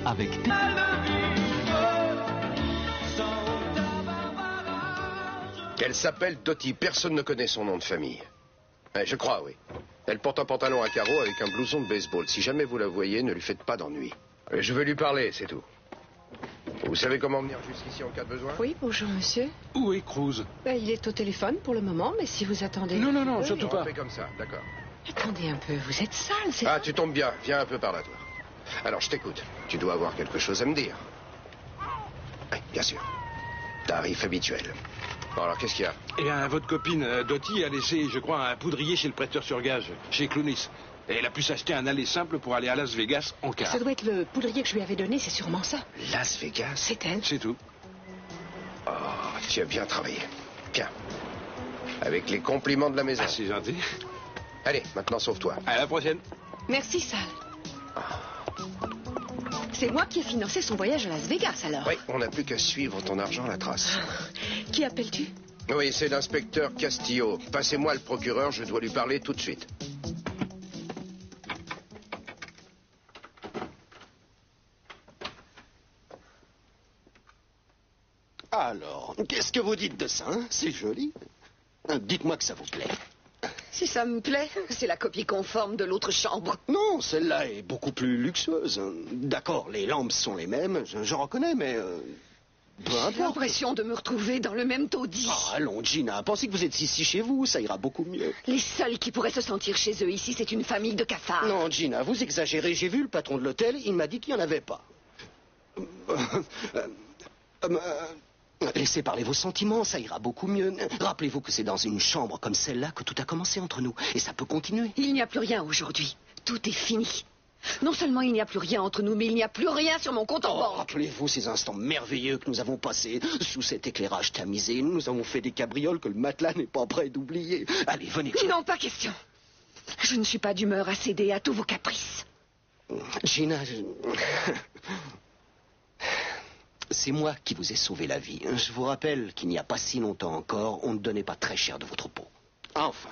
avec... Elle s'appelle Dottie. Personne ne connaît son nom de famille. Je crois, oui. Elle porte un pantalon à carreaux avec un blouson de baseball. Si jamais vous la voyez, ne lui faites pas d'ennui. Je veux lui parler, c'est tout. Vous savez comment venir jusqu'ici en cas de besoin? Oui, bonjour monsieur. Où est Cruz? Il est au téléphone pour le moment, mais si vous attendez... Non, surtout pas. On fait comme ça, d'accord. Attendez un peu, vous êtes sale, c'est... Ah, tu tombes bien. Viens un peu par là, toi. Alors, je t'écoute. Tu dois avoir quelque chose à me dire. Oui, bien sûr. Tarif habituel. Bon, alors, qu'est-ce qu'il y a? Eh bien, votre copine Dottie a laissé, je crois, un poudrier chez le prêteur sur gage, chez Clonis. Et elle a pu s'acheter un aller simple pour aller à Las Vegas en car. Ça doit être le poudrier que je lui avais donné, c'est sûrement ça. Las Vegas? C'est elle. C'est tout. Oh, tu as bien travaillé. Bien. Avec les compliments de la maison. Ah, c'est gentil. Allez, maintenant sauve-toi. À la prochaine. Merci, Sal. C'est moi qui ai financé son voyage à Las Vegas, alors. Oui, on n'a plus qu'à suivre ton argent à la trace. Qui appelles-tu? Oui, c'est l'inspecteur Castillo. Passez-moi le procureur, je dois lui parler tout de suite. Alors, qu'est-ce que vous dites de ça, hein? C'est joli. Dites-moi que ça vous plaît. Si ça me plaît, c'est la copie conforme de l'autre chambre. Non, celle-là est beaucoup plus luxueuse. D'accord, les lampes sont les mêmes, je reconnais, mais... peu J'ai importe. l'impression de me retrouver dans le même taudis. Oh, allons, Gina, pensez que vous êtes ici chez vous, ça ira beaucoup mieux. Les seuls qui pourraient se sentir chez eux ici, c'est une famille de cafards. Non, Gina, vous exagérez. J'ai vu le patron de l'hôtel, il m'a dit qu'il n'y en avait pas. Laissez parler vos sentiments, ça ira beaucoup mieux. Rappelez-vous que c'est dans une chambre comme celle-là que tout a commencé entre nous. Et ça peut continuer. Il n'y a plus rien aujourd'hui. Tout est fini. Non seulement il n'y a plus rien entre nous, mais il n'y a plus rien sur mon compte en banque. Rappelez-vous ces instants merveilleux que nous avons passés sous cet éclairage tamisé. Nous avons fait des cabrioles que le matelas n'est pas prêt d'oublier. Allez, venez. Non, pas question. Je ne suis pas d'humeur à céder à tous vos caprices. Gina, c'est moi qui vous ai sauvé la vie. Je vous rappelle qu'il n'y a pas si longtemps encore, on ne donnait pas très cher de votre peau. Enfin,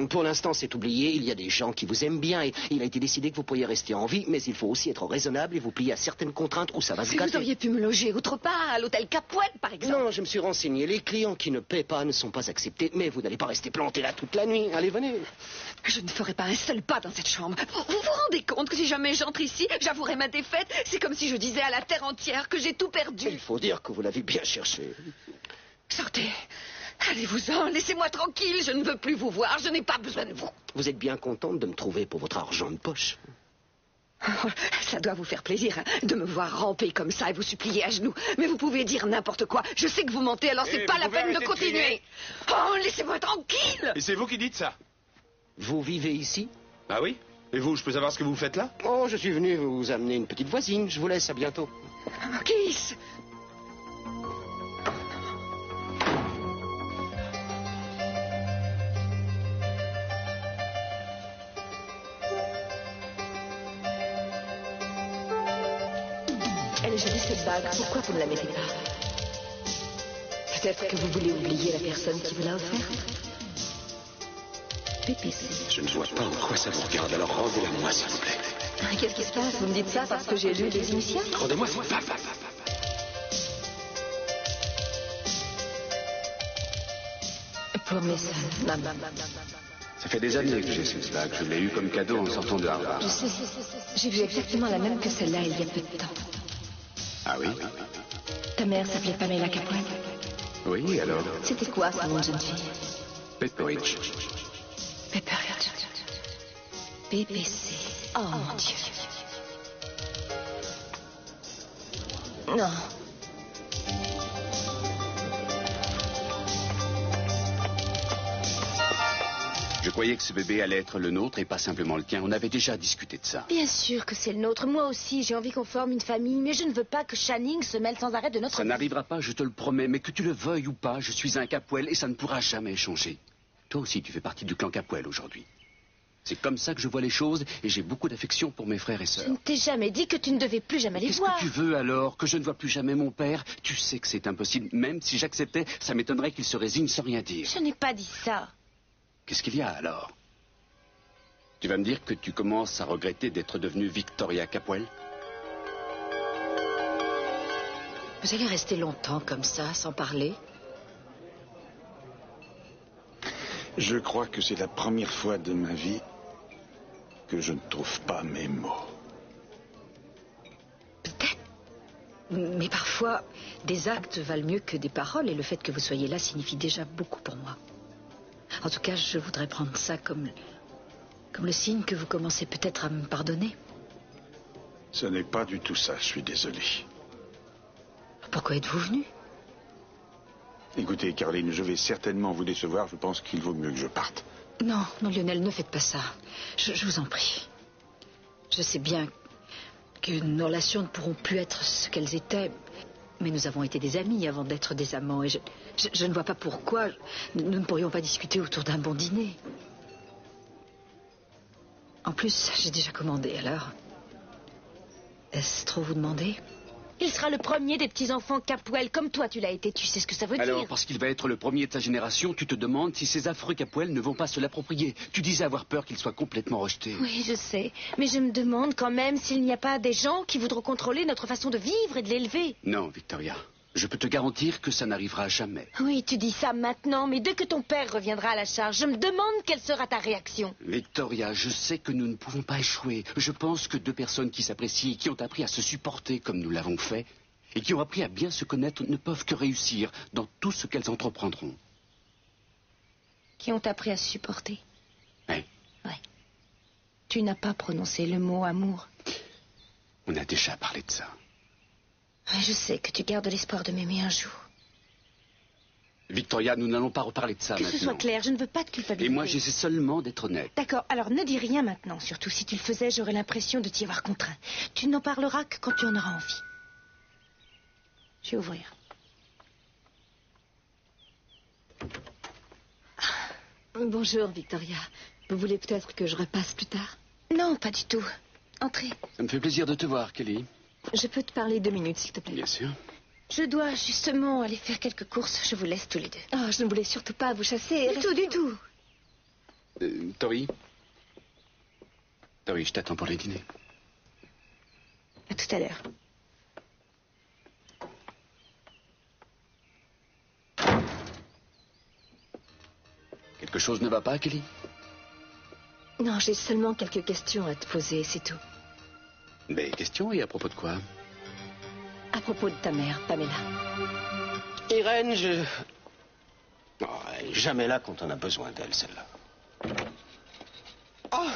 pour l'instant, c'est oublié. Il y a des gens qui vous aiment bien et il a été décidé que vous pourriez rester en vie, mais il faut aussi être raisonnable et vous plier à certaines contraintes où ça va se gâter. Vous auriez pu me loger autre part, à l'hôtel Capouette, par exemple. Non, je me suis renseigné. Les clients qui ne paient pas ne sont pas acceptés, mais vous n'allez pas rester planté là toute la nuit. Allez, venez. Je ne ferai pas un seul pas dans cette chambre. Vous vous rendez compte que si jamais j'entre ici, j'avouerai ma défaite? C'est comme si je disais à la terre entière que j'ai tout perdu. Il faut dire que vous l'avez bien cherché. Sortez. Allez-vous-en, laissez-moi tranquille, je ne veux plus vous voir, je n'ai pas besoin de vous. Vous êtes bien contente de me trouver pour votre argent de poche. Oh, ça doit vous faire plaisir hein, de me voir ramper comme ça et vous supplier à genoux. Mais vous pouvez dire n'importe quoi. Je sais que vous mentez, alors c'est pas la peine de continuer. Oh, laissez-moi tranquille. Et c'est vous qui dites ça? Vous vivez ici? Ah oui? Et vous, je peux savoir ce que vous faites là? Oh, je suis venu vous amener une petite voisine. Je vous laisse, à bientôt. Kiss. Elle est jolie cette bague, pourquoi vous ne la mettez pas? Peut-être que vous voulez oublier la personne qui vous l'a offerte? PPC. Je ne vois pas en quoi ça vous regarde, alors rendez-la-moi, s'il vous plaît. Qu'est-ce qui se passe? Vous me dites ça parce que j'ai lu les initiales? Rendez-moi, c'est pas. Pour mes sœurs, maman. Ça fait des années que j'ai cette bague. Je l'ai eue comme cadeau en sortant de Harvard. Je sais, j'ai vu exactement la même que celle-là il y a peu de temps. Ah oui? Ta mère s'appelait Pamela Capouette. Oui, alors? C'était quoi son nom de jeune fille? Pepperidge. Pepperidge. PPC. Oh mon Dieu. Non. Je croyais que ce bébé allait être le nôtre et pas simplement le tien. On avait déjà discuté de ça. Bien sûr que c'est le nôtre. Moi aussi, j'ai envie qu'on forme une famille, mais je ne veux pas que Channing se mêle sans arrêt de notre Ça vie. n'arrivera pas, je te le promets. Mais que tu le veuilles ou pas, je suis un Capwell et ça ne pourra jamais changer. Toi aussi, tu fais partie du clan Capwell aujourd'hui. C'est comme ça que je vois les choses et j'ai beaucoup d'affection pour mes frères et Je sœurs. ne t'ai jamais dit que tu ne devais plus jamais les Qu'est-ce voir. que tu veux alors? Que je ne vois plus jamais mon père? Tu sais que c'est impossible. Même si j'acceptais, ça m'étonnerait qu'il se résigne sans rien dire. Je n'ai pas dit ça. Qu'est-ce qu'il y a alors? Tu vas me dire que tu commences à regretter d'être devenue Victoria Capwell? Vous allez rester longtemps comme ça, sans parler? Je crois que c'est la première fois de ma vie que je ne trouve pas mes mots. Peut-être. Mais parfois, des actes valent mieux que des paroles, et le fait que vous soyez là signifie déjà beaucoup pour moi. En tout cas, je voudrais prendre ça comme le signe que vous commencez peut-être à me pardonner. Ce n'est pas du tout ça, je suis désolé. Pourquoi êtes-vous venu? Écoutez, Caroline, je vais certainement vous décevoir. Je pense qu'il vaut mieux que je parte. Non, non, Lionel, ne faites pas ça. Je vous en prie. Je sais bien que nos relations ne pourront plus être ce qu'elles étaient, mais nous avons été des amis avant d'être des amants, et je ne vois pas pourquoi nous ne pourrions pas discuter autour d'un bon dîner. En plus, j'ai déjà commandé, alors... Est-ce trop vous demander? Il sera le premier des petits-enfants Capwell, comme toi tu l'as été. Tu sais ce que ça veut dire? Alors, parce qu'il va être le premier de sa génération, tu te demandes si ces affreux Capwell ne vont pas se l'approprier. Tu disais avoir peur qu'il soit complètement rejeté. Oui, je sais. Mais je me demande quand même s'il n'y a pas des gens qui voudront contrôler notre façon de vivre et de l'élever. Non, Victoria. Je peux te garantir que ça n'arrivera jamais. Oui, tu dis ça maintenant, mais dès que ton père reviendra à la charge, je me demande quelle sera ta réaction. Victoria, je sais que nous ne pouvons pas échouer. Je pense que deux personnes qui s'apprécient et qui ont appris à se supporter comme nous l'avons fait, et qui ont appris à bien se connaître, ne peuvent que réussir dans tout ce qu'elles entreprendront. Qui ont appris à se supporter? Oui. Oui. Tu n'as pas prononcé le mot amour. On a déjà parlé de ça. Je sais que tu gardes l'espoir de m'aimer un jour. Victoria, nous n'allons pas reparler de ça maintenant. Que ce soit clair, je ne veux pas te culpabiliser. Et moi, j'essaie seulement d'être honnête. D'accord, alors ne dis rien maintenant. Surtout si tu le faisais, j'aurais l'impression de t'y avoir contraint. Tu n'en parleras que quand tu en auras envie. Je vais ouvrir. Bonjour, Victoria. Vous voulez peut-être que je repasse plus tard? Non, pas du tout. Entrez. Ça me fait plaisir de te voir, Kelly. Je peux te parler 2 minutes, s'il te plaît? Bien sûr. Je dois justement aller faire quelques courses. Je vous laisse tous les deux. Oh, je ne voulais surtout pas vous chasser. Du tout. Tori. Tori, je t'attends pour le dîner. À tout à l'heure. Quelque chose ne va pas, Kelly? Non, j'ai seulement quelques questions à te poser, c'est tout. Des questions, et à propos de quoi? À propos de ta mère, Pamela. Irène, Oh, elle est jamais là quand on a besoin d'elle, celle-là. Oh.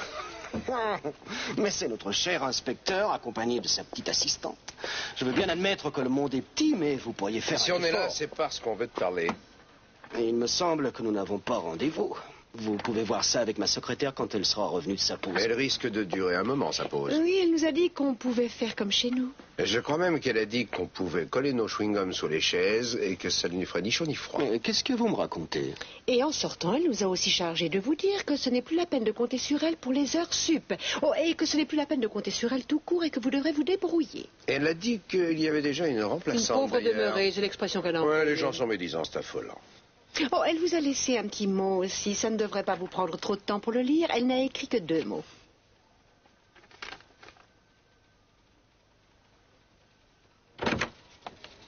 Mais c'est notre cher inspecteur, accompagné de sa petite assistante. Je veux bien admettre que le monde est petit, mais vous pourriez faire Si un on est là, effort. c'est parce qu'on veut te parler. Et il me semble que nous n'avons pas rendez-vous. Vous pouvez voir ça avec ma secrétaire quand elle sera revenue de sa pause. Elle risque de durer un moment, sa pause. Oui, elle nous a dit qu'on pouvait faire comme chez nous. Je crois même qu'elle a dit qu'on pouvait coller nos chewing-gums sous les chaises et que ça ne lui ferait ni chaud ni froid. Qu'est-ce que vous me racontez? Et en sortant, elle nous a aussi chargé de vous dire que ce n'est plus la peine de compter sur elle pour les heures sup. Oh, et que ce n'est plus la peine de compter sur elle tout court et que vous devrez vous débrouiller. Elle a dit qu'il y avait déjà une remplaçante. Une pauvre d'ailleurs. demeurée, c'est l'expression qu'elle a Ouais, employée. les gens sont médisants, c'est affolant. Oh, elle vous a laissé un petit mot aussi. Ça ne devrait pas vous prendre trop de temps pour le lire. Elle n'a écrit que 2 mots.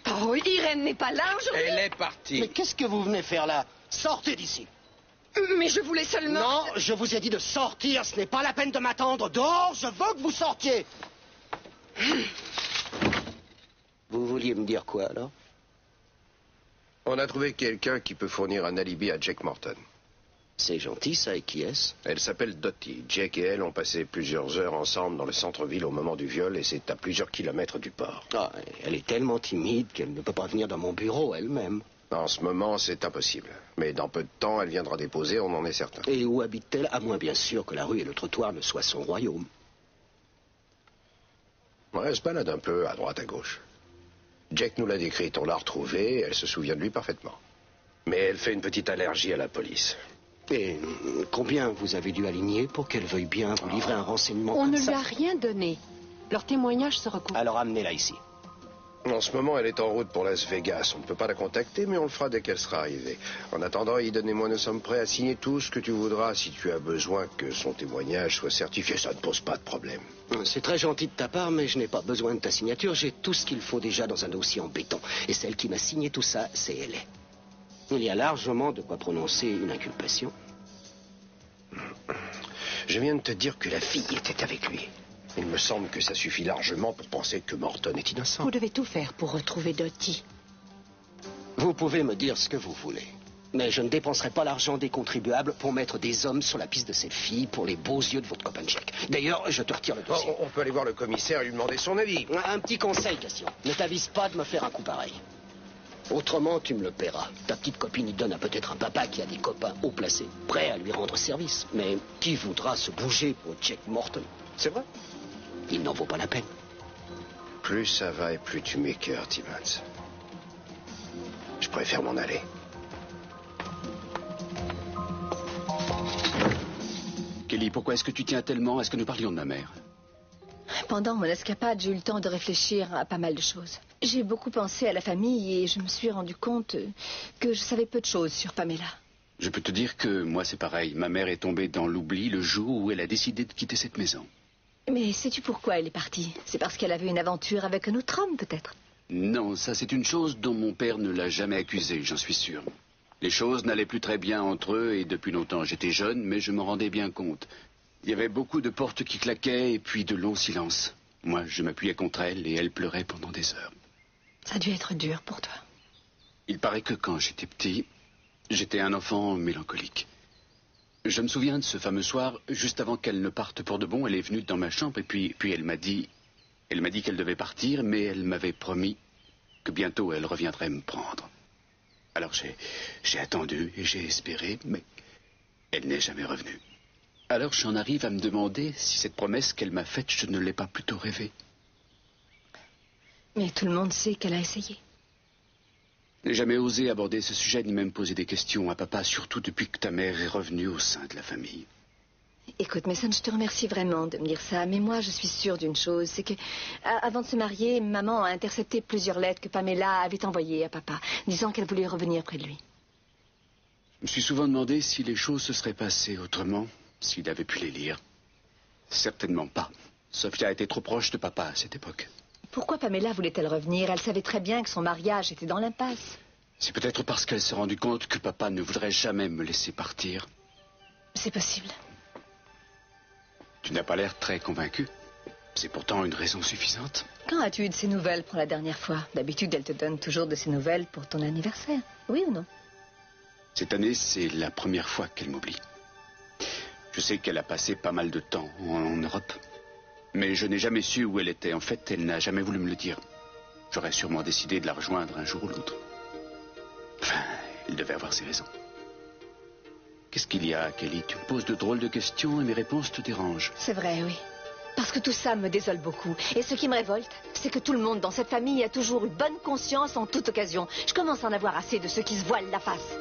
Oh, Irène n'est pas là aujourd'hui? Elle est partie. Mais qu'est-ce que vous venez faire là? Sortez d'ici. Mais je voulais seulement... Non, je vous ai dit de sortir. Ce n'est pas la peine de m'attendre. Dehors, je veux que vous sortiez. Vous vouliez me dire quoi, alors? On a trouvé quelqu'un qui peut fournir un alibi à Jack Morton. C'est gentil, ça, et qui est-ce? Elle s'appelle Dottie. Jack et elle ont passé plusieurs heures ensemble dans le centre-ville au moment du viol et c'est à plusieurs kilomètres du port. Ah, elle est tellement timide qu'elle ne peut pas venir dans mon bureau elle-même. En ce moment, c'est impossible. Mais dans peu de temps, elle viendra déposer, on en est certain. Et où habite-t-elle? À moins, bien sûr, que la rue et le trottoir ne soient son royaume. Ouais, elle se balade un peu à droite, à gauche. Jack nous l'a décrite, on l'a retrouvée, elle se souvient de lui parfaitement. Mais elle fait une petite allergie à la police. Et combien vous avez dû aligner pour qu'elle veuille bien vous livrer un renseignement On comme ne ça? lui a rien donné. Leur témoignage se recoupe. Alors amenez-la ici. En ce moment, elle est en route pour Las Vegas. On ne peut pas la contacter, mais on le fera dès qu'elle sera arrivée. En attendant, Eden et moi, nous sommes prêts à signer tout ce que tu voudras si tu as besoin que son témoignage soit certifié. Ça ne pose pas de problème. C'est très gentil de ta part, mais je n'ai pas besoin de ta signature. J'ai tout ce qu'il faut déjà dans un dossier en béton. Et celle qui m'a signé tout ça, c'est elle. Il y a largement de quoi prononcer une inculpation. Je viens de te dire que la fille était avec lui. Il me semble que ça suffit largement pour penser que Morton est innocent. Vous devez tout faire pour retrouver Dottie. Vous pouvez me dire ce que vous voulez. Mais je ne dépenserai pas l'argent des contribuables pour mettre des hommes sur la piste de cette fille pour les beaux yeux de votre copain Jack. D'ailleurs, je te retire le dossier. On peut aller voir le commissaire et lui demander son avis. Un petit conseil, Cassio. Ne t'avise pas de me faire un coup pareil. Autrement, tu me le paieras. Ta petite copine y donne à peut-être un papa qui a des copains haut placés, prêts à lui rendre service. Mais qui voudra se bouger pour Jack Morton? C'est vrai. Il n'en vaut pas la peine. Plus ça va et plus tu m'écœures, Timmons. Je préfère m'en aller. Kelly, pourquoi est-ce que tu tiens tellement à ce que nous parlions de ma mère? Pendant mon escapade, j'ai eu le temps de réfléchir à pas mal de choses. J'ai beaucoup pensé à la famille et je me suis rendu compte que je savais peu de choses sur Pamela. Je peux te dire que moi c'est pareil. Ma mère est tombée dans l'oubli le jour où elle a décidé de quitter cette maison. Mais sais-tu pourquoi elle est partie? C'est parce qu'elle avait une aventure avec un autre homme, peut-être? Non, ça c'est une chose dont mon père ne l'a jamais accusée, j'en suis sûr. Les choses n'allaient plus très bien entre eux et depuis longtemps j'étais jeune, mais je m'en rendais bien compte. Il y avait beaucoup de portes qui claquaient et puis de longs silences. Moi, je m'appuyais contre elle et elle pleurait pendant des heures. Ça a dû être dur pour toi. Il paraît que quand j'étais petit, j'étais un enfant mélancolique. Je me souviens de ce fameux soir, juste avant qu'elle ne parte pour de bon, elle est venue dans ma chambre et puis elle m'a dit qu'elle devait partir, mais elle m'avait promis que bientôt elle reviendrait me prendre. Alors j'ai attendu et j'ai espéré, mais elle n'est jamais revenue. Alors j'en arrive à me demander si cette promesse qu'elle m'a faite, je ne l'ai pas plutôt rêvée. Mais tout le monde sait qu'elle a essayé. Je n'ai jamais osé aborder ce sujet ni même poser des questions à papa, surtout depuis que ta mère est revenue au sein de la famille. Écoute, Mason, je te remercie vraiment de me dire ça, mais moi je suis sûre d'une chose, c'est que avant de se marier, maman a intercepté plusieurs lettres que Pamela avait envoyées à papa, disant qu'elle voulait revenir près de lui. Je me suis souvent demandé si les choses se seraient passées autrement, s'il avait pu les lire. Certainement pas. Sophia était trop proche de papa à cette époque. Pourquoi Pamela voulait-elle revenir? Elle savait très bien que son mariage était dans l'impasse. C'est peut-être parce qu'elle s'est rendue compte que papa ne voudrait jamais me laisser partir. C'est possible. Tu n'as pas l'air très convaincu. C'est pourtant une raison suffisante. Quand as-tu eu de ses nouvelles pour la dernière fois? D'habitude, elle te donne toujours de ses nouvelles pour ton anniversaire. Oui ou non? Cette année, c'est la première fois qu'elle m'oublie. Je sais qu'elle a passé pas mal de temps en Europe. Mais je n'ai jamais su où elle était. En fait, elle n'a jamais voulu me le dire. J'aurais sûrement décidé de la rejoindre un jour ou l'autre. Enfin, elle devait avoir ses raisons. Qu'est-ce qu'il y a, Kelly? Tu me poses de drôles de questions et mes réponses te dérangent. C'est vrai, oui. Parce que tout ça me désole beaucoup. Et ce qui me révolte, c'est que tout le monde dans cette famille a toujours eu bonne conscience en toute occasion. Je commence à en avoir assez de ceux qui se voilent la face.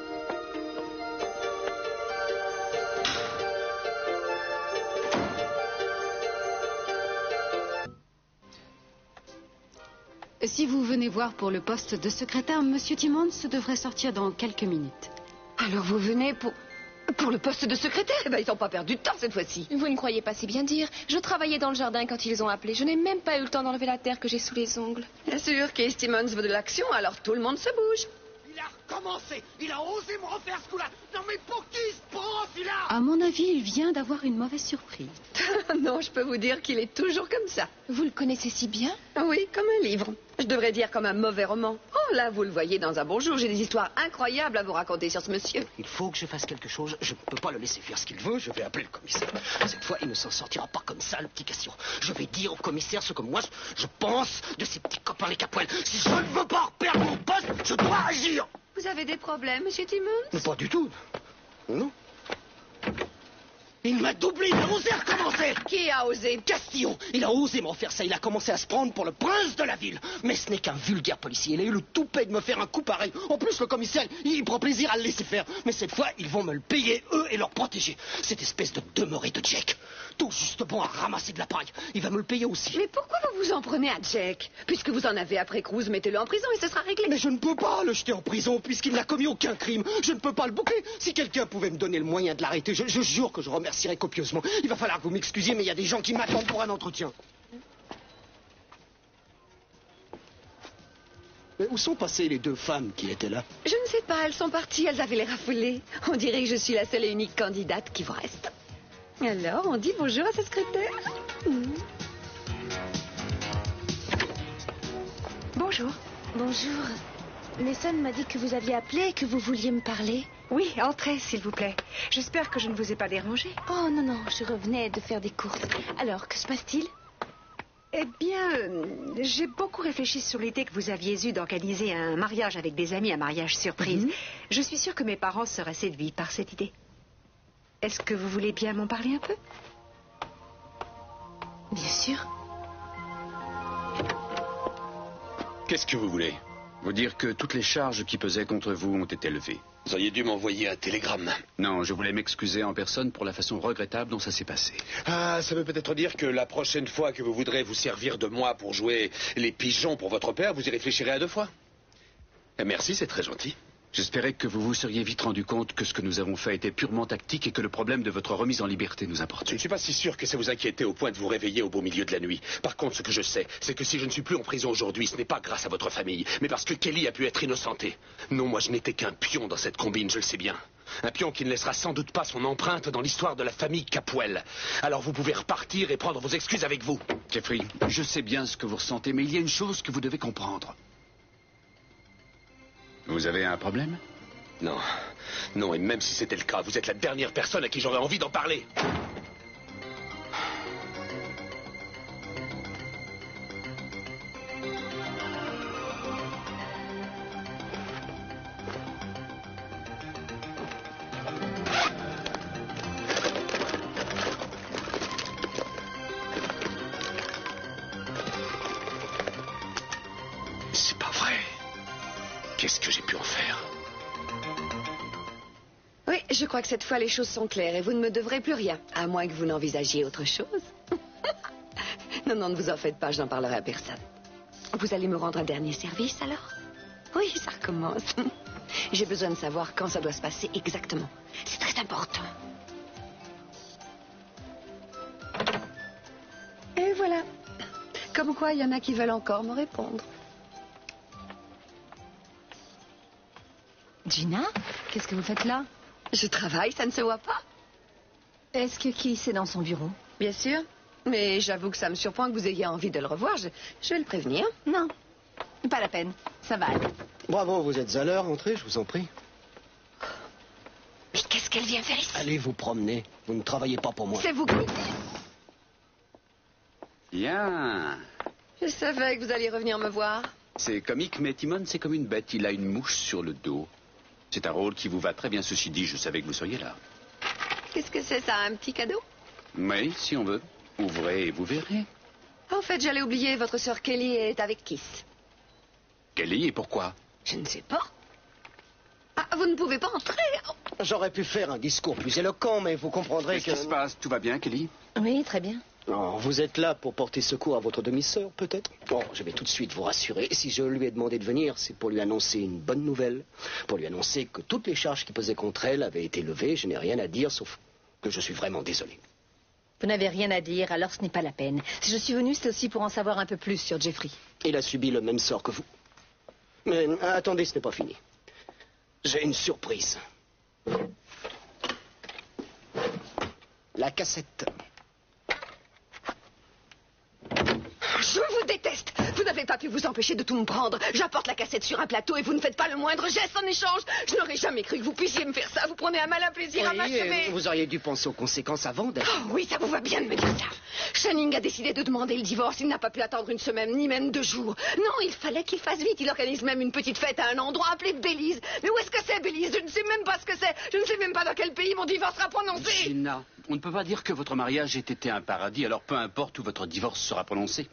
Si vous venez voir pour le poste de secrétaire, Monsieur Timmons devrait sortir dans quelques minutes. Alors vous venez pour le poste de secrétaire? Eh ben, ils n'ont pas perdu de temps cette fois-ci. Vous ne croyez pas si bien dire. Je travaillais dans le jardin quand ils ont appelé. Je n'ai même pas eu le temps d'enlever la terre que j'ai sous les ongles. Bien sûr, Case Timmons veut de l'action, alors tout le monde se bouge. Il a recommencé. Il a osé me refaire ce coup-là. Non mais pour qui se prend celui-là? À mon avis, il vient d'avoir une mauvaise surprise. Non, je peux vous dire qu'il est toujours comme ça. Vous le connaissez si bien? Oui, comme un livre. Je devrais dire comme un mauvais roman. Oh là, vous le voyez dans un bon jour. J'ai des histoires incroyables à vous raconter sur ce monsieur. Il faut que je fasse quelque chose. Je ne peux pas le laisser faire ce qu'il veut. Je vais appeler le commissaire. Cette fois, il ne s'en sortira pas comme ça, le petit Cassio. Je vais dire au commissaire ce que moi, je pense de ces petits copains les Capoel. Si je ne veux pas perdre mon poste, je dois agir. Vous avez des problèmes, monsieur Timmons? Mais pas du tout. Non. Il m'a doublé, il a osé recommencer. Qui a osé? Castillon. Il a osé m'en faire ça. Il a commencé à se prendre pour le prince de la ville. Mais ce n'est qu'un vulgaire policier. Il a eu le toupet de me faire un coup pareil. En plus, le commissaire, il prend plaisir à le laisser faire. Mais cette fois, ils vont me le payer, eux, et leur protéger. Cette espèce de demeuré de Jack. tout juste bon à ramasser de la paille. Il va me le payer aussi. Mais pourquoi vous vous en prenez à Jack? Puisque vous en avez après Cruz, mettez-le en prison et ce sera réglé. Mais je ne peux pas le jeter en prison puisqu'il n'a commis aucun crime. Je ne peux pas le boucler. Si quelqu'un pouvait me donner le moyen de l'arrêter, je jure que je remercierais copieusement. Il va falloir que vous m'excusiez, mais il y a des gens qui m'attendent pour un entretien. Mais où sont passées les 2 femmes qui étaient là? Je ne sais pas, elles sont parties, elles avaient l'air affolées. On dirait que je suis la seule et unique candidate qui vous reste. Alors, on dit bonjour à sa secrétaire. Bonjour. Bonjour. Mason m'a dit que vous aviez appelé et que vous vouliez me parler. Oui, entrez, s'il vous plaît. J'espère que je ne vous ai pas dérangé. Oh non, non, je revenais de faire des courses. Alors, que se passe-t-il? Eh bien, j'ai beaucoup réfléchi sur l'idée que vous aviez eue d'organiser un mariage avec des amis, un mariage surprise. Je suis sûre que mes parents seraient séduits par cette idée. Est-ce que vous voulez bien m'en parler un peu? Bien sûr. Qu'est-ce que vous voulez? Vous dire que toutes les charges qui pesaient contre vous ont été levées. Vous auriez dû m'envoyer un télégramme. Non, je voulais m'excuser en personne pour la façon regrettable dont ça s'est passé. Ah, ça veut peut-être dire que la prochaine fois que vous voudrez vous servir de moi pour jouer les pigeons pour votre père, vous y réfléchirez à 2 fois. Merci, c'est très gentil. J'espérais que vous vous seriez vite rendu compte que ce que nous avons fait était purement tactique et que le problème de votre remise en liberté nous importait. Je ne suis pas si sûr que ça vous inquiétait au point de vous réveiller au beau milieu de la nuit. Par contre, ce que je sais, c'est que si je ne suis plus en prison aujourd'hui, ce n'est pas grâce à votre famille, mais parce que Kelly a pu être innocentée. Non, moi je n'étais qu'un pion dans cette combine, je le sais bien. Un pion qui ne laissera sans doute pas son empreinte dans l'histoire de la famille Capwell. Alors vous pouvez repartir et prendre vos excuses avec vous. Jeffrey, je sais bien ce que vous ressentez, mais il y a une chose que vous devez comprendre. Vous avez un problème? Non. Non, et même si c'était le cas, vous êtes la dernière personne à qui j'aurais envie d'en parler. C'est pas vrai. Qu'est-ce que j'ai pu en faire? Oui, je crois que cette fois les choses sont claires et vous ne me devrez plus rien, à moins que vous n'envisagiez autre chose. Non, non, ne vous en faites pas, je n'en parlerai à personne. Vous allez me rendre un dernier service alors? Oui, ça recommence. J'ai besoin de savoir quand ça doit se passer exactement. C'est très important. Et voilà. Comme quoi, il y en a qui veulent encore me répondre. Gina, qu'est-ce que vous faites là? Je travaille, ça ne se voit pas. Est-ce que Keith est dans son bureau? Bien sûr. Mais j'avoue que ça me surprend que vous ayez envie de le revoir. Je vais le prévenir. Non, pas la peine. Ça va aller. Bravo, vous êtes à l'heure, entrez, je vous en prie. Mais qu'est-ce qu'elle vient faire ici? Allez vous promener, vous ne travaillez pas pour moi. C'est vous qui... Bien. Je savais que vous alliez revenir me voir. C'est comique, mais Timon, c'est comme une bête. Il a une mouche sur le dos. C'est un rôle qui vous va très bien. Ceci dit, je savais que vous seriez là. Qu'est-ce que c'est ça, un petit cadeau? Oui, si on veut. Ouvrez et vous verrez. En fait, j'allais oublier, votre sœur Kelly est avec Keith. Kelly, et pourquoi? Je ne sais pas. Ah, vous ne pouvez pas entrer. J'aurais pu faire un discours plus éloquent, mais vous comprendrez que... Qu'est-ce qui se passe? Tout va bien, Kelly? Oui, très bien. Oh, vous êtes là pour porter secours à votre demi-sœur, peut-être? Bon, je vais tout de suite vous rassurer. Si je lui ai demandé de venir, c'est pour lui annoncer une bonne nouvelle. Pour lui annoncer que toutes les charges qui pesaient contre elle avaient été levées. Je n'ai rien à dire, sauf que je suis vraiment désolé. Vous n'avez rien à dire, alors ce n'est pas la peine. Si je suis venue, c'est aussi pour en savoir un peu plus sur Jeffrey. Il a subi le même sort que vous. Mais attendez, ce n'est pas fini. J'ai une surprise. La cassette. Je vous déteste. Vous n'avez pas pu vous empêcher de tout me prendre. J'apporte la cassette sur un plateau et vous ne faites pas le moindre geste en échange. Je n'aurais jamais cru que vous puissiez me faire ça. Vous prenez un malin plaisir à m'achever. Vous auriez dû penser aux conséquences avant d'être... Oh, oui, ça vous va bien de me dire ça. Channing a décidé de demander le divorce. Il n'a pas pu attendre une semaine, ni même 2 jours. Non, il fallait qu'il fasse vite. Il organise même une petite fête à un endroit appelé Belize. Mais où est-ce que c'est, Belize? Je ne sais même pas ce que c'est. Je ne sais même pas dans quel pays mon divorce sera prononcé. Gina, on ne peut pas dire que votre mariage ait été un paradis, alors peu importe où votre divorce sera prononcé.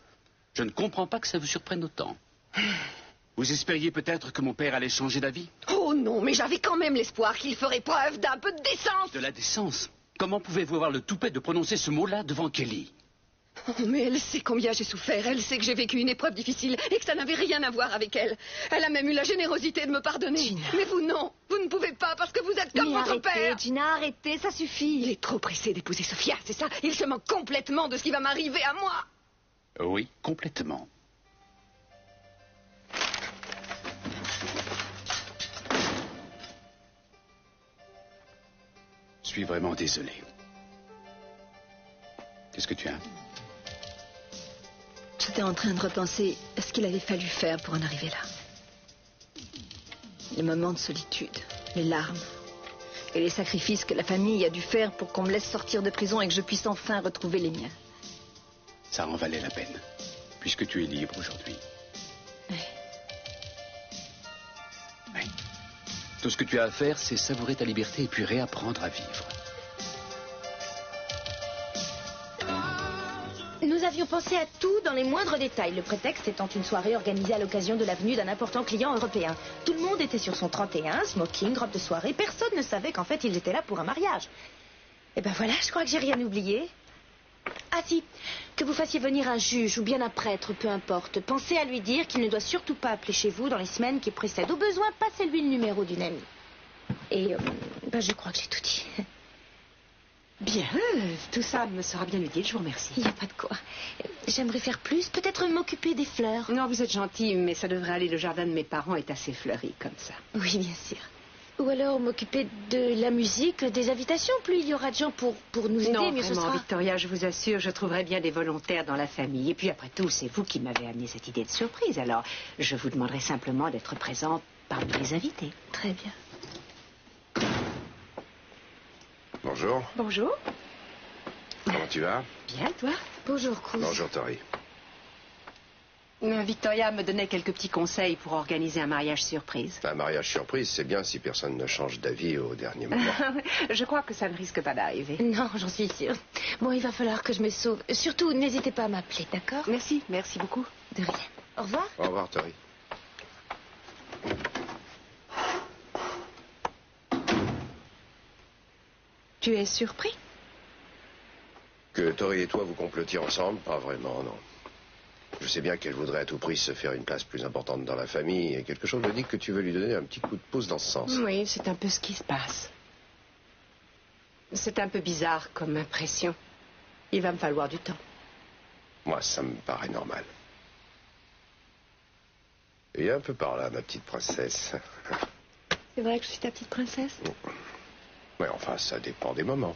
Je ne comprends pas que ça vous surprenne autant. Vous espériez peut-être que mon père allait changer d'avis? Oh non, mais j'avais quand même l'espoir qu'il ferait preuve d'un peu de décence. De la décence? Comment pouvez-vous avoir le toupet de prononcer ce mot-là devant Kelly? Oh, mais elle sait combien j'ai souffert. Elle sait que j'ai vécu une épreuve difficile et que ça n'avait rien à voir avec elle. Elle a même eu la générosité de me pardonner. Gina. Mais vous, non. Vous ne pouvez pas parce que vous êtes comme votre père. Gina, arrêtez, ça suffit. Il est trop pressé d'épouser Sophia, c'est ça? Il se moque complètement de ce qui va m'arriver à moi. Oui, complètement. Je suis vraiment désolé. Qu'est-ce que tu as? J'étais en train de repenser à ce qu'il avait fallu faire pour en arriver là. Les moments de solitude, les larmes et les sacrifices que la famille a dû faire pour qu'on me laisse sortir de prison et que je puisse enfin retrouver les miens. Ça en valait la peine, puisque tu es libre aujourd'hui. Oui. Oui. Tout ce que tu as à faire, c'est savourer ta liberté et puis réapprendre à vivre. Nous avions pensé à tout dans les moindres détails, le prétexte étant une soirée organisée à l'occasion de la venue d'un important client européen. Tout le monde était sur son 31, smoking, robe de soirée. Personne ne savait qu'en fait ils étaient là pour un mariage. Et ben voilà, je crois que j'ai rien oublié. Ah si, que vous fassiez venir un juge ou bien un prêtre, peu importe. Pensez à lui dire qu'il ne doit surtout pas appeler chez vous dans les semaines qui précèdent. Au besoin, passez-lui le numéro d'une amie. Et je crois que j'ai tout dit. Bien, tout ça me sera bien utile, je vous remercie. Il n'y a pas de quoi. J'aimerais faire plus, peut-être m'occuper des fleurs. Non, vous êtes gentil, mais ça devrait aller. Le jardin de mes parents est assez fleuri comme ça. Oui, bien sûr. Ou alors m'occuper de la musique, des invitations. Plus il y aura de gens pour nous aider, non, mieux ce vraiment, sera. Victoria, je vous assure, je trouverai bien des volontaires dans la famille. Et puis après tout, c'est vous qui m'avez amené cette idée de surprise. Alors, je vous demanderai simplement d'être présente parmi les invités. Très bien. Bonjour. Bonjour. Comment tu vas? Bien, toi? Bonjour, Cruz. Bonjour, Tori. Victoria me donnait quelques petits conseils pour organiser un mariage surprise. Un mariage surprise, c'est bien si personne ne change d'avis au dernier moment. Je crois que ça ne risque pas d'arriver. Non, j'en suis sûre. Bon, il va falloir que je me sauve. Surtout, n'hésitez pas à m'appeler, d'accord? Merci beaucoup. De rien. Au revoir. Au revoir, Tori. Tu es surpris? Que Tori et toi vous complotiez ensemble? Pas vraiment, non. Je sais bien qu'elle voudrait à tout prix se faire une place plus importante dans la famille et quelque chose me dit que tu veux lui donner un petit coup de pouce dans ce sens. Oui, c'est un peu ce qui se passe. C'est un peu bizarre comme impression. Il va me falloir du temps. Moi, ça me paraît normal. Et un peu par là, ma petite princesse. C'est vrai que je suis ta petite princesse? Oui, enfin, ça dépend des moments.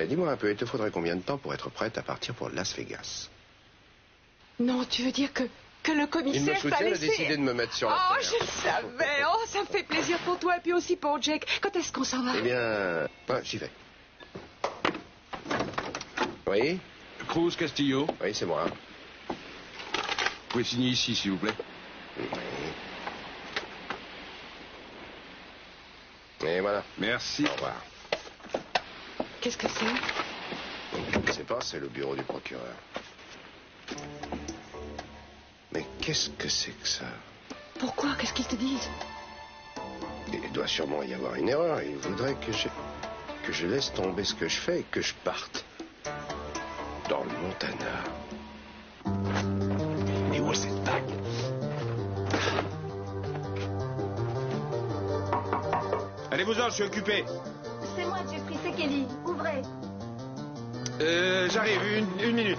Dis-moi un peu, il te faudrait combien de temps pour être prête à partir pour Las Vegas? Non, tu veux dire que le commissaire t'a Il a laissé... décidé de me mettre sur la terre. Je le savais. Oh, ça me fait plaisir pour toi et puis aussi pour Jake. Quand est-ce qu'on s'en va? Eh bien, ouais, j'y vais. Oui? Cruz Castillo. Oui, c'est moi. Vous pouvez signer ici, s'il vous plaît. Oui. Et voilà. Merci. Au revoir. Qu'est-ce que c'est? Je ne sais pas, c'est le bureau du procureur. Mais qu'est-ce que c'est que ça? Pourquoi? Qu'est-ce qu'ils te disent? Il doit sûrement y avoir une erreur. Il voudrait que je laisse tomber ce que je fais et que je parte. Dans le Montana. Et où est cette bague? Allez-vous-en, je suis occupé. C'est moi, Jeffrey, c'est Kelly. Ouvrez. J'arrive, une minute.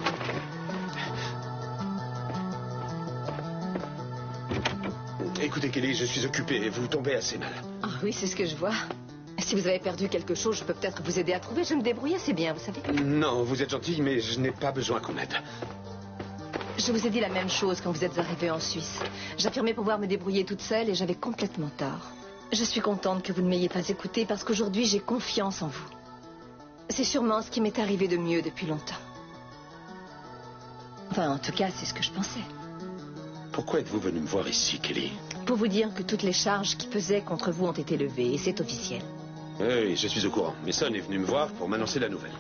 Écoutez, Kelly, je suis occupé. Vous tombez assez mal. Ah oui, c'est ce que je vois. Si vous avez perdu quelque chose, je peux peut-être vous aider à trouver. Je me débrouille assez bien, vous savez. Non, vous êtes gentil, mais je n'ai pas besoin qu'on m'aide. Je vous ai dit la même chose quand vous êtes arrivé en Suisse. J'affirmais pouvoir me débrouiller toute seule et j'avais complètement tort. Je suis contente que vous ne m'ayez pas écoutée parce qu'aujourd'hui, j'ai confiance en vous. C'est sûrement ce qui m'est arrivé de mieux depuis longtemps. Enfin, en tout cas, c'est ce que je pensais. Pourquoi êtes-vous venu me voir ici, Kelly? Pour vous dire que toutes les charges qui pesaient contre vous ont été levées et c'est officiel. Oui, je suis au courant. Mason est venu me voir pour m'annoncer la nouvelle.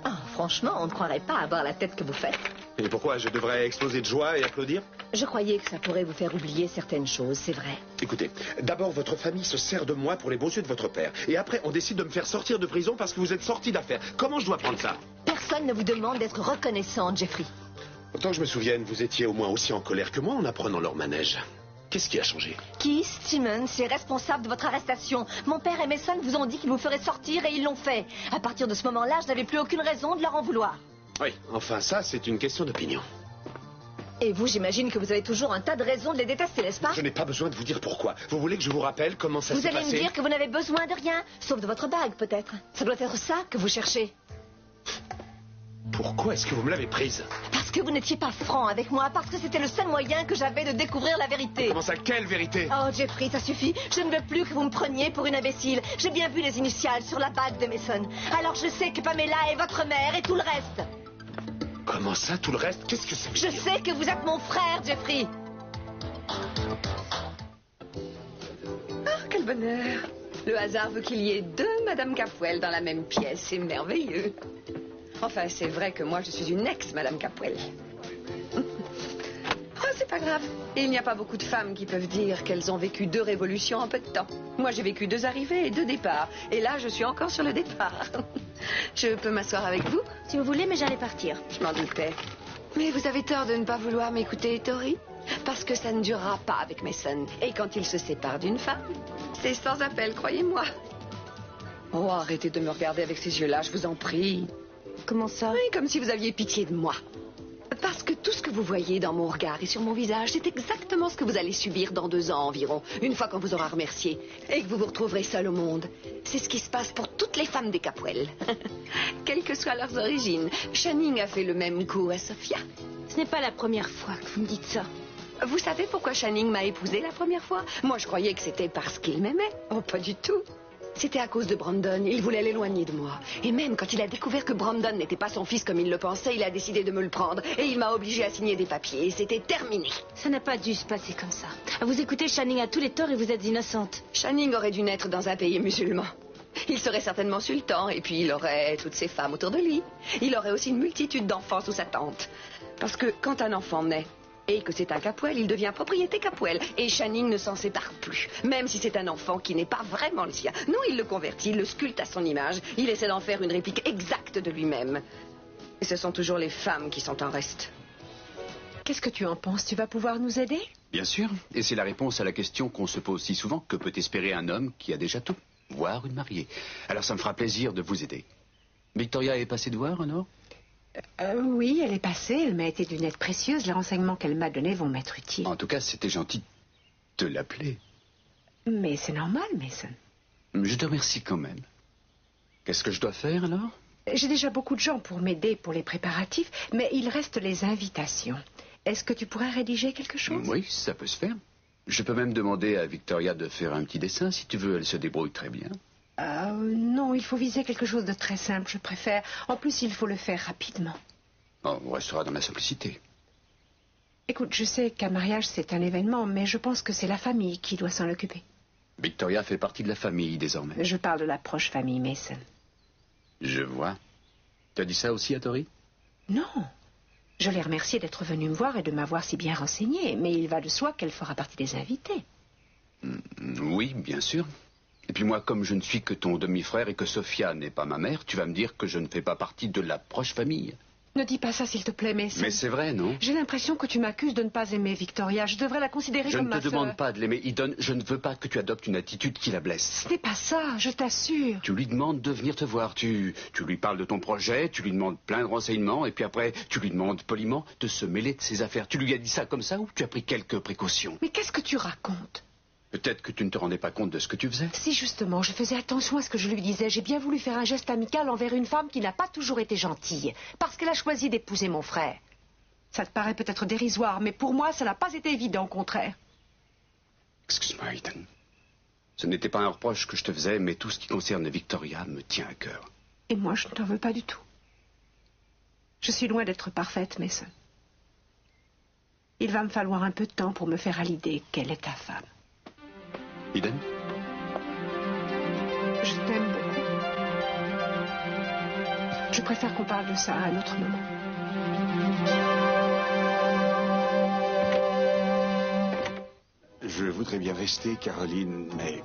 Ah, franchement, on ne croirait pas avoir la tête que vous faites. Et pourquoi je devrais exploser de joie et applaudir? Je croyais que ça pourrait vous faire oublier certaines choses, c'est vrai. Écoutez, d'abord votre famille se sert de moi pour les beaux yeux de votre père. Et après on décide de me faire sortir de prison parce que vous êtes sorti d'affaires. Comment je dois prendre ça? Personne ne vous demande d'être reconnaissante, Jeffrey. Autant que je me souvienne, vous étiez au moins aussi en colère que moi en apprenant leur manège. Qu'est-ce qui a changé? Keith Timmons est responsable de votre arrestation. Mon père et Mason vous ont dit qu'ils vous feraient sortir et ils l'ont fait. À partir de ce moment-là, je n'avais plus aucune raison de leur en vouloir. Oui, enfin ça, c'est une question d'opinion. Et vous, j'imagine que vous avez toujours un tas de raisons de les détester, n'est-ce pas? Je n'ai pas besoin de vous dire pourquoi. Vous voulez que je vous rappelle comment ça s'est passé? Vous allez me dire que vous n'avez besoin de rien, sauf de votre bague, peut-être. Ça doit être ça que vous cherchez. Pourquoi est-ce que vous me l'avez prise? Parce que vous n'étiez pas franc avec moi, parce que c'était le seul moyen que j'avais de découvrir la vérité. Comment ça, quelle vérité? Oh, Jeffrey, ça suffit. Je ne veux plus que vous me preniez pour une imbécile. J'ai bien vu les initiales sur la bague de Mason. Alors je sais que Pamela est votre mère et tout le reste. Comment ça, tout le reste? Qu'est-ce que ça veut Je dire? sais que vous êtes mon frère, Jeffrey. Ah, quel bonheur. Le hasard veut qu'il y ait deux Madame Capwell dans la même pièce. C'est merveilleux. Enfin, c'est vrai que moi, je suis une ex-Madame Capwell. Oh, c'est pas grave. Il n'y a pas beaucoup de femmes qui peuvent dire qu'elles ont vécu deux révolutions en peu de temps. Moi, j'ai vécu deux arrivées et deux départs. Et là, je suis encore sur le départ. Je peux m'asseoir avec vous? Si vous voulez, mais j'allais partir. Je m'en doutais. Mais vous avez tort de ne pas vouloir m'écouter, Tori. Parce que ça ne durera pas avec Mason. Et quand il se sépare d'une femme, c'est sans appel, croyez-moi. Oh, arrêtez de me regarder avec ces yeux-là, je vous en prie. Comment ça? Oui, comme si vous aviez pitié de moi. Parce que tout ce que vous voyez dans mon regard et sur mon visage, c'est exactement ce que vous allez subir dans 2 ans environ, une fois qu'on vous aura remercié et que vous vous retrouverez seul au monde. C'est ce qui se passe pour toutes les femmes des Capwell. Quelles que soient leurs origines. Channing a fait le même coup à Sophia. Ce n'est pas la première fois que vous me dites ça. Vous savez pourquoi Channing m'a épousée la première fois? Moi, je croyais que c'était parce qu'il m'aimait. Oh, pas du tout. C'était à cause de Brandon. Il voulait l'éloigner de moi. Et même quand il a découvert que Brandon n'était pas son fils comme il le pensait, il a décidé de me le prendre. Et il m'a obligé à signer des papiers. Et c'était terminé. Ça n'a pas dû se passer comme ça. Vous écoutez, Channing a tous les torts et vous êtes innocente. Channing aurait dû naître dans un pays musulman. Il serait certainement sultan. Et puis il aurait toutes ses femmes autour de lui. Il aurait aussi une multitude d'enfants sous sa tente. Parce que quand un enfant naît et que c'est un Capwell, il devient propriété Capwell. Et Channing ne s'en sépare plus. Même si c'est un enfant qui n'est pas vraiment le sien. Non, il le convertit, il le sculpte à son image. Il essaie d'en faire une réplique exacte de lui-même. Et ce sont toujours les femmes qui sont en reste. Qu'est-ce que tu en penses? Tu vas pouvoir nous aider? Bien sûr. Et c'est la réponse à la question qu'on se pose si souvent. Que peut espérer un homme qui a déjà tout? Voire une mariée. Alors ça me fera plaisir de vous aider. Victoria est passée de voir, alors? Oui, elle est passée. Elle m'a été d'une aide précieuse. Les renseignements qu'elle m'a donnés vont m'être utiles. En tout cas, c'était gentil de l'appeler. Mais c'est normal, Mason. Je te remercie quand même. Qu'est-ce que je dois faire, alors? J'ai déjà beaucoup de gens pour m'aider pour les préparatifs, mais il reste les invitations. Est-ce que tu pourrais rédiger quelque chose? Oui, ça peut se faire. Je peux même demander à Victoria de faire un petit dessin, si tu veux. Elle se débrouille très bien. Non, il faut viser quelque chose de très simple, je préfère. En plus, il faut le faire rapidement. Oh, on restera dans la simplicité. Écoute, je sais qu'un mariage, c'est un événement, mais je pense que c'est la famille qui doit s'en occuper. Victoria fait partie de la famille, désormais. Je parle de la proche famille Mason. Je vois. Tu as dit ça aussi à Tori? Non. Je l'ai remerciée d'être venue me voir et de m'avoir si bien renseignée, mais il va de soi qu'elle fera partie des invités. Oui, bien sûr. Et puis moi, comme je ne suis que ton demi-frère et que Sophia n'est pas ma mère, tu vas me dire que je ne fais pas partie de la proche famille. Ne dis pas ça, s'il te plaît, Mason. Mais c'est vrai, non? J'ai l'impression que tu m'accuses de ne pas aimer Victoria. Je devrais la considérer comme ma sœur. Je ne te demande pas de l'aimer, Eden. Je ne veux pas que tu adoptes une attitude qui la blesse. Ce n'est pas ça, je t'assure. Tu lui demandes de venir te voir. Tu lui parles de ton projet, tu lui demandes plein de renseignements, et puis après, tu lui demandes poliment de se mêler de ses affaires. Tu lui as dit ça comme ça ou tu as pris quelques précautions? Mais qu'est-ce que tu racontes? Peut-être que tu ne te rendais pas compte de ce que tu faisais. Si, justement, je faisais attention à ce que je lui disais. J'ai bien voulu faire un geste amical envers une femme qui n'a pas toujours été gentille, parce qu'elle a choisi d'épouser mon frère. Ça te paraît peut-être dérisoire, mais pour moi, ça n'a pas été évident, au contraire. Excuse-moi, Eden. Ce n'était pas un reproche que je te faisais, mais tout ce qui concerne Victoria me tient à cœur. Et moi, je ne t'en veux pas du tout. Je suis loin d'être parfaite, Mason. Il va me falloir un peu de temps pour me faire à l'idée qu'elle est ta femme. Eden? Je t'aime beaucoup. Je préfère qu'on parle de ça à un autre moment. Je voudrais bien rester, Caroline, mais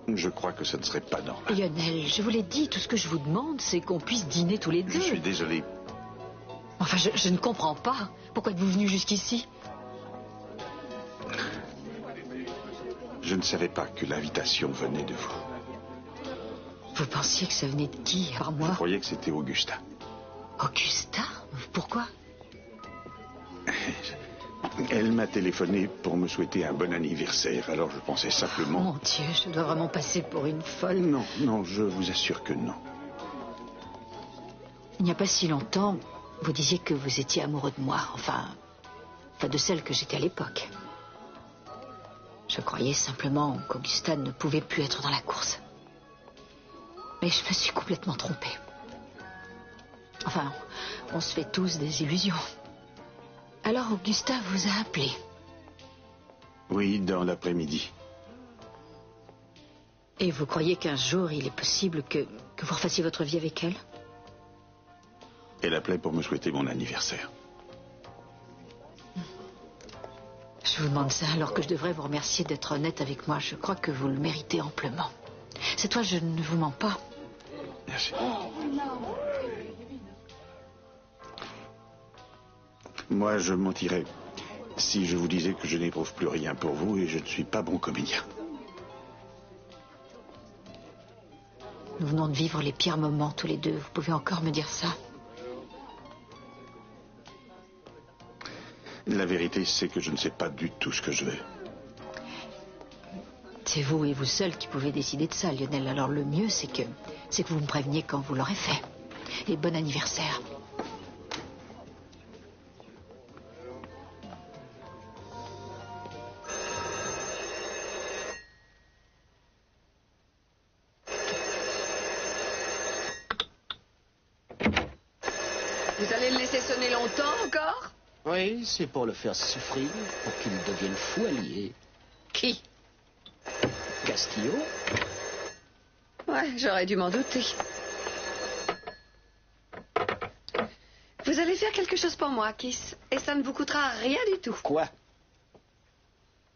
je crois que ce ne serait pas normal. Lionel, je vous l'ai dit, tout ce que je vous demande, c'est qu'on puisse dîner tous les deux. Je suis désolé. Enfin, je ne comprends pas. Pourquoi êtes-vous venu jusqu'ici? Je ne savais pas que l'invitation venait de vous. Vous pensiez que ça venait de qui, par moi? Je croyais que c'était Augusta. Augusta? Pourquoi? Elle m'a téléphoné pour me souhaiter un bon anniversaire, alors je pensais simplement... Oh, mon Dieu, je dois vraiment passer pour une folle. Non, non, je vous assure que non. Il n'y a pas si longtemps, vous disiez que vous étiez amoureux de moi, enfin de celle que j'étais à l'époque. Je croyais simplement qu'Augusta ne pouvait plus être dans la course. Mais je me suis complètement trompée. Enfin, on se fait tous des illusions. Alors Augusta vous a appelé? Oui, dans l'après-midi. Et vous croyez qu'un jour il est possible que vous refassiez votre vie avec elle? Elle appelait pour me souhaiter mon anniversaire. Je vous demande ça alors que je devrais vous remercier d'être honnête avec moi. Je crois que vous le méritez amplement. Cette fois, je ne vous mens pas. Merci. Moi, je mentirais si je vous disais que je n'éprouve plus rien pour vous et je ne suis pas bon comédien. Nous venons de vivre les pires moments tous les deux. Vous pouvez encore me dire ça? La vérité, c'est que je ne sais pas du tout ce que je veux. C'est vous et vous seul qui pouvez décider de ça, Lionel. Alors le mieux, c'est que vous me préveniez quand vous l'aurez fait. Et bon anniversaire. Vous allez le laisser sonner longtemps encore? Oui, c'est pour le faire souffrir, pour qu'il devienne fou allié. Qui? Castillo? Ouais, j'aurais dû m'en douter. Vous allez faire quelque chose pour moi, Kiss, et ça ne vous coûtera rien du tout. Quoi?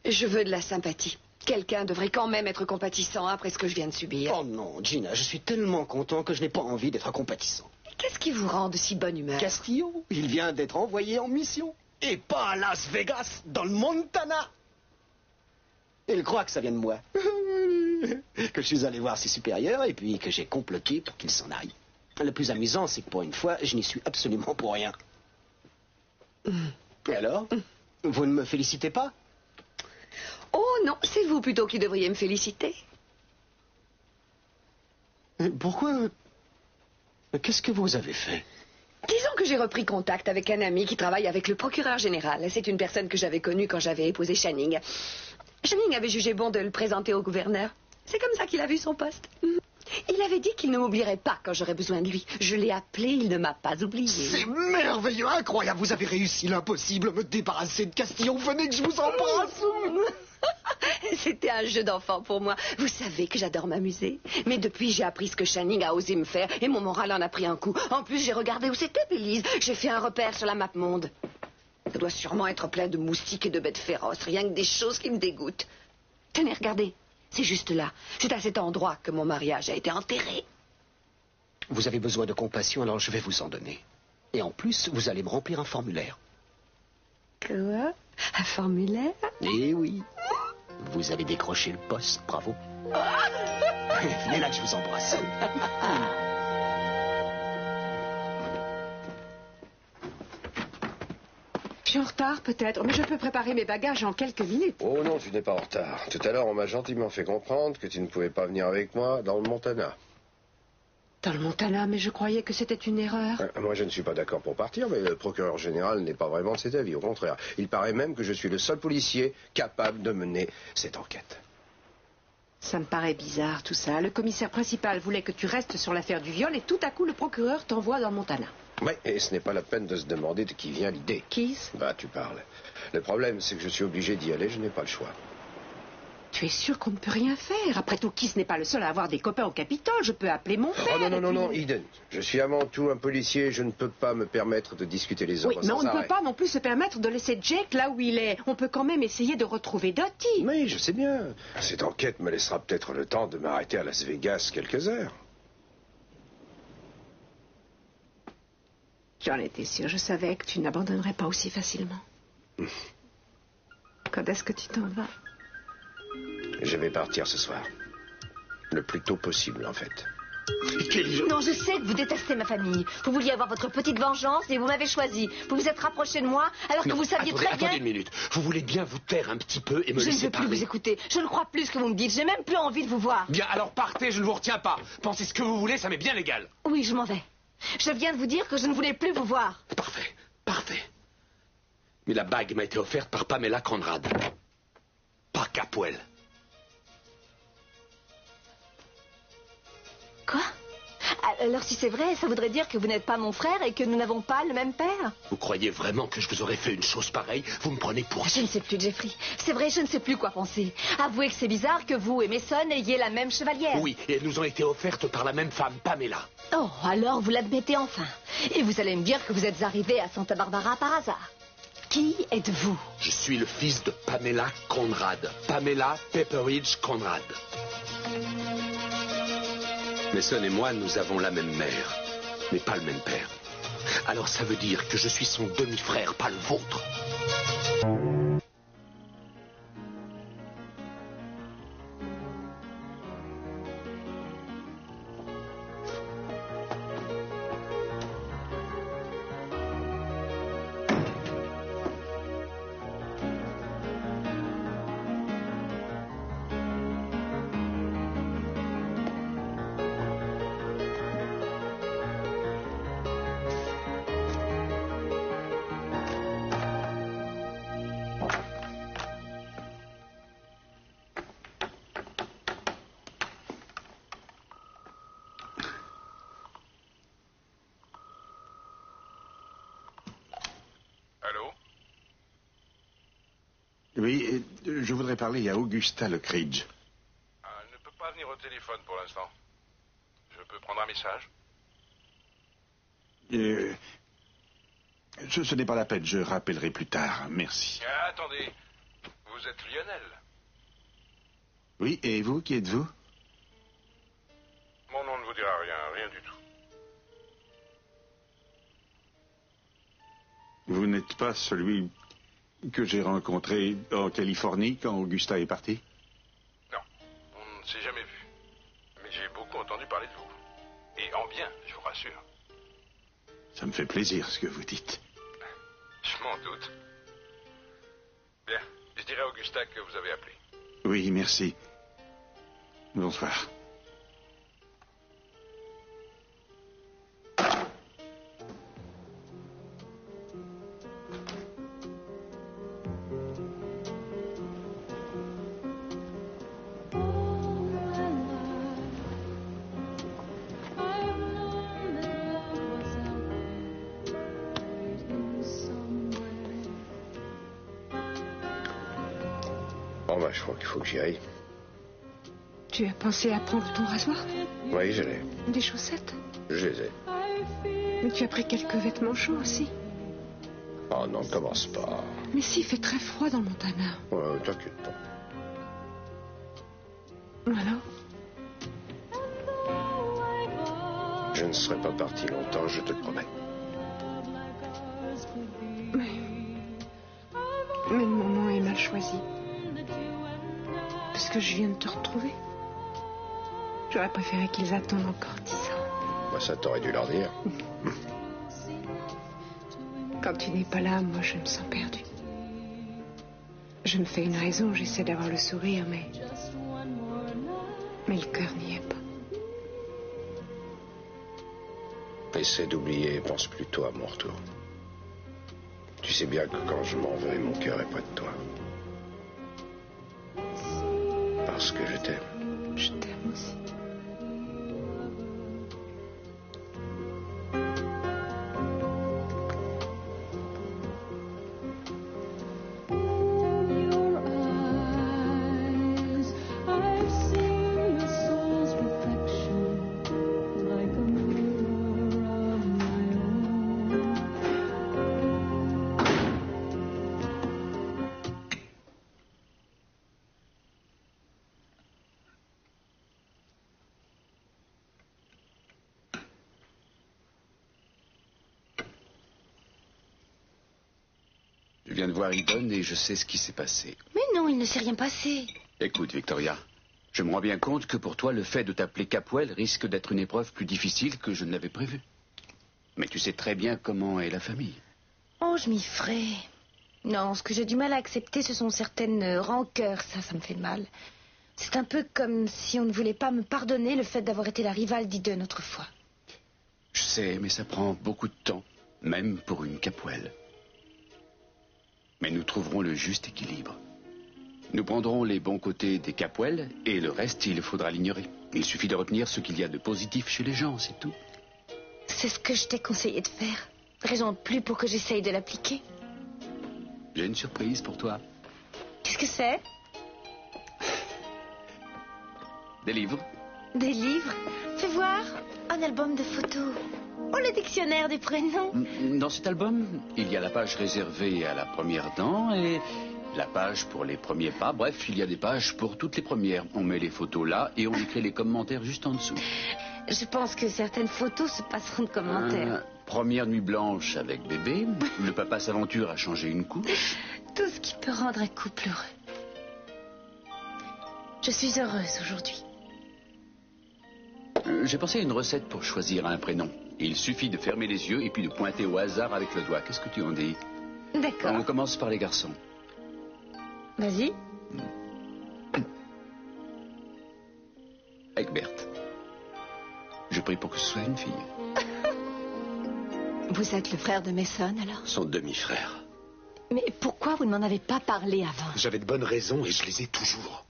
Je veux de la sympathie. Quelqu'un devrait quand même être compatissant après ce que je viens de subir. Oh non, Gina, je suis tellement content que je n'ai pas envie d'être compatissant. Qu'est-ce qui vous rend de si bonne humeur? Castillo, il vient d'être envoyé en mission. Et pas à Las Vegas, dans le Montana. Il croit que ça vient de moi. Que je suis allé voir ses supérieurs et puis que j'ai comploté pour qu'il s'en aille. Le plus amusant, c'est que pour une fois, je n'y suis absolument pour rien. Et alors? Vous ne me félicitez pas? Oh non, c'est vous plutôt qui devriez me féliciter. Pourquoi? Qu'est-ce que vous avez fait? Disons que j'ai repris contact avec un ami qui travaille avec le procureur général. C'est une personne que j'avais connue quand j'avais épousé Channing. Channing avait jugé bon de le présenter au gouverneur. C'est comme ça qu'il a vu son poste. Il avait dit qu'il ne m'oublierait pas quand j'aurais besoin de lui. Je l'ai appelé, il ne m'a pas oublié. C'est merveilleux, incroyable. Vous avez réussi l'impossible, me débarrasser de Castillon. Venez que je vous embrasse. C'était un jeu d'enfant pour moi. Vous savez que j'adore m'amuser. Mais depuis, j'ai appris ce que Channing a osé me faire et mon moral en a pris un coup. En plus, j'ai regardé où c'était, Belize. J'ai fait un repère sur la map monde. Ça doit sûrement être plein de moustiques et de bêtes féroces. Rien que des choses qui me dégoûtent. Tenez, regardez. C'est juste là. C'est à cet endroit que mon mariage a été enterré. Vous avez besoin de compassion, alors je vais vous en donner. Et en plus, vous allez me remplir un formulaire. Quoi? Un formulaire? Eh oui. Vous avez décroché le poste, bravo. Venez là que je vous embrasse. Je suis en retard peut-être, mais je peux préparer mes bagages en quelques minutes. Oh non, tu n'es pas en retard. Tout à l'heure, on m'a gentiment fait comprendre que tu ne pouvais pas venir avec moi dans le Montana. Dans le Montana, mais je croyais que c'était une erreur. Moi, je ne suis pas d'accord pour partir, mais le procureur général n'est pas vraiment de cet avis. Au contraire, il paraît même que je suis le seul policier capable de mener cette enquête. Ça me paraît bizarre tout ça. Le commissaire principal voulait que tu restes sur l'affaire du viol et tout à coup le procureur t'envoie dans le Montana. Oui, et ce n'est pas la peine de se demander de qui vient l'idée. Qui? Bah, tu parles. Le problème, c'est que je suis obligé d'y aller, je n'ai pas le choix. Tu es sûr qu'on ne peut rien faire? Après tout, Keith n'est pas le seul à avoir des copains au Capitole. Je peux appeler mon père. Oh non, Eden. Je suis avant tout un policier. Je ne peux pas me permettre de discuter les ordres Oui, mais on sans ne arrêt. peut pas non plus se permettre de laisser Jake là où il est. On peut quand même essayer de retrouver Dottie. Oui, je sais bien. Cette enquête me laissera peut-être le temps de m'arrêter à Las Vegas quelques heures. J'en étais sûre. Je savais que tu n'abandonnerais pas aussi facilement. Quand est-ce que tu t'en vas? Je vais partir ce soir. Le plus tôt possible, en fait. Non, je sais que vous détestez ma famille. Vous vouliez avoir votre petite vengeance et vous m'avez choisi. Vous vous êtes rapproché de moi alors que vous saviez très bien... Attendez une minute. Vous voulez bien vous taire un petit peu et me Je ne laisser veux plus parler? vous écouter. Je ne crois plus ce que vous me dites. J'ai même plus envie de vous voir. Bien, alors partez, je ne vous retiens pas. Pensez ce que vous voulez, ça m'est bien égal. Oui, je m'en vais. Je viens de vous dire que je ne voulais plus vous voir. Parfait, parfait. Mais la bague m'a été offerte par Pamela Conrad. Pas Capwell. Quoi? Alors si c'est vrai, ça voudrait dire que vous n'êtes pas mon frère et que nous n'avons pas le même père? Vous croyez vraiment que je vous aurais fait une chose pareille? Vous me prenez pour... Je ne sais plus, Jeffrey. C'est vrai, je ne sais plus quoi penser. Avouez que c'est bizarre que vous et Mason ayez la même chevalière. Oui, et elles nous ont été offertes par la même femme, Pamela. Oh, alors vous l'admettez enfin. Et vous allez me dire que vous êtes arrivé à Santa Barbara par hasard. Qui êtes-vous? Je suis le fils de Pamela Conrad. Pamela Pepperidge Conrad. Mason et moi, nous avons la même mère, mais pas le même père. Alors ça veut dire que je suis son demi-frère, pas le vôtre. Oui, je voudrais parler à Augusta Lockridge. Elle ne peut pas venir au téléphone pour l'instant. Je peux prendre un message? Ce n'est pas la peine, je rappellerai plus tard. Merci. Attendez, vous êtes Lionel? Oui, et vous, qui êtes-vous? Mon nom ne vous dira rien, rien du tout. Vous n'êtes pas celui que j'ai rencontré en Californie quand Augusta est parti? Non, on ne s'est jamais vu. Mais j'ai beaucoup entendu parler de vous. Et en bien, je vous rassure. Ça me fait plaisir ce que vous dites. Je m'en doute. Bien, je dirai à Augusta que vous avez appelé. Oui, merci. Bonsoir. Bon, bah, je crois qu'il faut que j'y aille. Tu as pensé à prendre ton rasoir? Oui, je l'ai. Des chaussettes? Je les ai. Mais tu as pris quelques vêtements chauds aussi. Oh non, commence pas. Mais si, il fait très froid dans le Montana. Ouais, t'inquiète pas. Alors? Je ne serai pas parti longtemps, je te le promets. Mais le moment est mal choisi. Parce que je viens de te retrouver. J'aurais préféré qu'ils attendent encore 10 ans. Bah, ça t'aurait dû leur dire. Quand tu n'es pas là, moi je me sens perdue. Je me fais une raison, j'essaie d'avoir le sourire, mais le cœur n'y est pas. Essaie d'oublier et pense plutôt à mon retour. Tu sais bien que quand je m'en vais, mon cœur est près de toi. Parce que je t'aime. Je t'aime aussi. Je viens de voir Eaton et je sais ce qui s'est passé. Mais non, il ne s'est rien passé. Écoute, Victoria, je me rends bien compte que pour toi, le fait de t'appeler Capwell risque d'être une épreuve plus difficile que je ne l'avais prévu. Mais tu sais très bien comment est la famille. Oh, je m'y ferai. Non, ce que j'ai du mal à accepter, ce sont certaines rancœurs. Ça me fait mal. C'est un peu comme si on ne voulait pas me pardonner le fait d'avoir été la rivale d'Eden autrefois. Je sais, mais ça prend beaucoup de temps, même pour une Capwell. Mais nous trouverons le juste équilibre. Nous prendrons les bons côtés des Capwell et le reste, il faudra l'ignorer. Il suffit de retenir ce qu'il y a de positif chez les gens, c'est tout. C'est ce que je t'ai conseillé de faire. Raison de plus pour que j'essaye de l'appliquer. J'ai une surprise pour toi. Qu'est-ce que c'est? Des livres. Des livres? Fais voir. Un album de photos. Oh, le dictionnaire des prénoms. Dans cet album, il y a la page réservée à la première dent et la page pour les premiers pas. Bref, il y a des pages pour toutes les premières. On met les photos là et on écrit les commentaires juste en dessous. Je pense que certaines photos se passeront de commentaires. Première nuit blanche avec bébé. Le papa s'aventure à changer une couche. Tout ce qui peut rendre un couple heureux. Je suis heureuse aujourd'hui. J'ai pensé à une recette pour choisir un prénom. Il suffit de fermer les yeux et puis de pointer au hasard avec le doigt. Qu'est-ce que tu en dis? D'accord. On commence par les garçons. Vas-y. Egbert. Je prie pour que ce soit une fille. Vous êtes le frère de Mason, alors? Son demi-frère. Mais pourquoi vous ne m'en avez pas parlé avant? J'avais de bonnes raisons et je les ai toujours.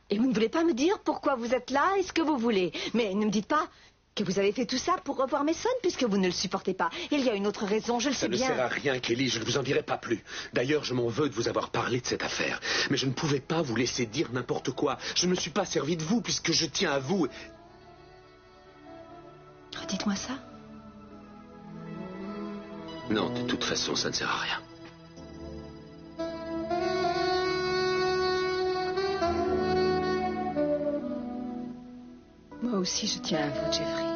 Et vous ne voulez pas me dire pourquoi vous êtes là et ce que vous voulez. Mais ne me dites pas que vous avez fait tout ça pour revoir Mason, puisque vous ne le supportez pas. Il y a une autre raison, je le sais bien. Ça ne sert à rien, Kelly, je ne vous en dirai pas plus. D'ailleurs, je m'en veux de vous avoir parlé de cette affaire. Mais je ne pouvais pas vous laisser dire n'importe quoi. Je ne me suis pas servi de vous, puisque je tiens à vous. Redites-moi ça. Non, de toute façon, ça ne sert à rien. Moi aussi, je tiens à vous, Jeffrey.